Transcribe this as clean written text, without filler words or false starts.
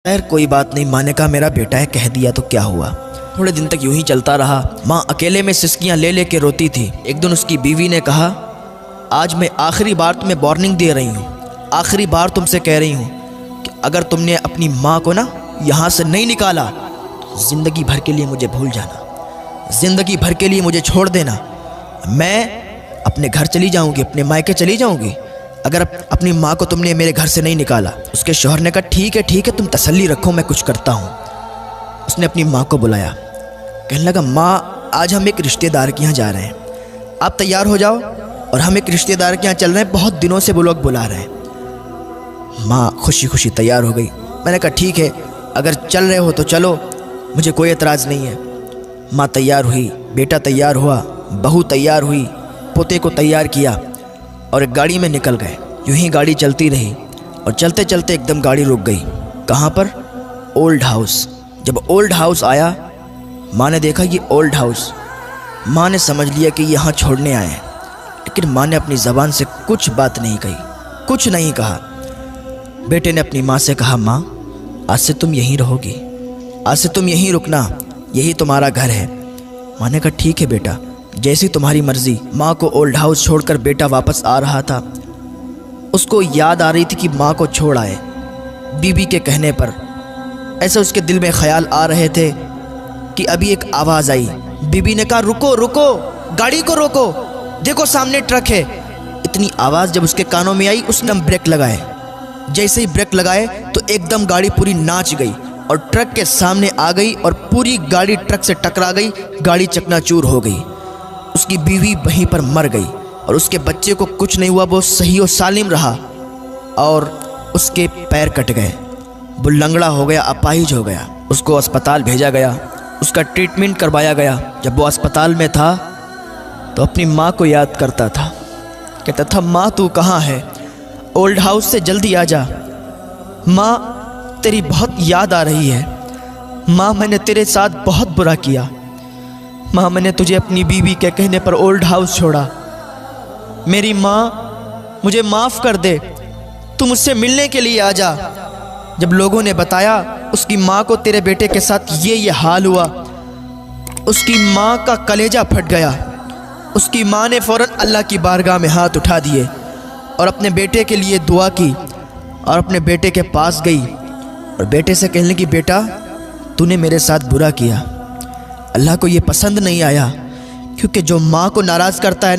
खैर कोई बात नहीं, माँ ने कहा मेरा बेटा है, कह दिया तो क्या हुआ। थोड़े दिन तक यूं ही चलता रहा। माँ अकेले में सिसकियाँ ले ले के रोती थी। एक दिन उसकी बीवी ने कहा, आज मैं आखिरी बार तुम्हें वार्निंग दे रही हूँ, आखिरी बार तुमसे कह रही हूँ कि अगर तुमने अपनी माँ को ना यहाँ से नहीं निकाला तो ज़िंदगी भर के लिए मुझे भूल जाना, ज़िंदगी भर के लिए मुझे छोड़ देना। मैं अपने घर चली जाऊँगी, अपने मायके चली जाऊँगी अगर अपनी माँ को तुमने मेरे घर से नहीं निकाला। उसके शौहर ने कहा ठीक है तुम तसल्ली रखो, मैं कुछ करता हूँ। उसने अपनी माँ को बुलाया, कहने लगा माँ आज हम एक रिश्तेदार के यहाँ जा रहे हैं, आप तैयार हो जाओ और हम एक रिश्तेदार के यहाँ चल रहे हैं, बहुत दिनों से वो लोग बुला रहे हैं। माँ खुशी खुशी तैयार हो गई। मैंने कहा ठीक है, अगर चल रहे हो तो चलो, मुझे कोई एतराज़ नहीं है। माँ तैयार हुई, बेटा तैयार हुआ, बहू तैयार हुई, पोते को तैयार किया और एक गाड़ी में निकल गए। यूं ही गाड़ी चलती रही और चलते चलते एकदम गाड़ी रुक गई। कहाँ पर? Old house. जब ओल्ड हाउस आया, माँ ने देखा ये ओल्ड हाउस। माँ ने समझ लिया कि यहाँ छोड़ने आए हैं, लेकिन माँ ने अपनी ज़बान से कुछ बात नहीं कही, कुछ नहीं कहा। बेटे ने अपनी माँ से कहा, माँ आज से तुम यहीं रहोगी, आज से तुम यहीं रुकना, यही तुम्हारा घर है। माँ ने कहा ठीक है बेटा, जैसी तुम्हारी मर्ज़ी। माँ को ओल्ड हाउस छोड़कर बेटा वापस आ रहा था। उसको याद आ रही थी कि माँ को छोड़ आए बीबी के कहने पर। ऐसे उसके दिल में ख्याल आ रहे थे कि अभी एक आवाज़ आई। बीबी ने कहा रुको रुको, गाड़ी को रोको, देखो सामने ट्रक है। इतनी आवाज़ जब उसके कानों में आई, उसने ब्रेक लगाए। जैसे ही ब्रेक लगाए तो एकदम गाड़ी पूरी नाच गई और ट्रक के सामने आ गई और पूरी गाड़ी ट्रक से टकरा गई। गाड़ी चकनाचूर हो गई। उसकी बीवी वहीं पर मर गई और उसके बच्चे को कुछ नहीं हुआ, वो सही और सालिम रहा। और उसके पैर कट गए, वो लंगड़ा हो गया, अपाहिज हो गया। उसको अस्पताल भेजा गया, उसका ट्रीटमेंट करवाया गया। जब वो अस्पताल में था तो अपनी माँ को याद करता था, कहता था माँ तू कहाँ है, ओल्ड हाउस से जल्दी आ जा, माँ तेरी बहुत याद आ रही है, माँ मैंने तेरे साथ बहुत बुरा किया, माँ मैंने तुझे अपनी बीवी के कहने पर ओल्ड हाउस छोड़ा, मेरी माँ मुझे माफ़ कर दे, तू मुझसे मिलने के लिए आ जा। जब लोगों ने बताया उसकी माँ को तेरे बेटे के साथ ये हाल हुआ, उसकी माँ का कलेजा फट गया। उसकी माँ ने फ़ौरन अल्लाह की बारगाह में हाथ उठा दिए और अपने बेटे के लिए दुआ की और अपने बेटे के पास गई और बेटे से कहने लगी बेटा तूने मेरे साथ बुरा किया, अल्लाह को ये पसंद नहीं आया, क्योंकि जो माँ को नाराज़ करता है ना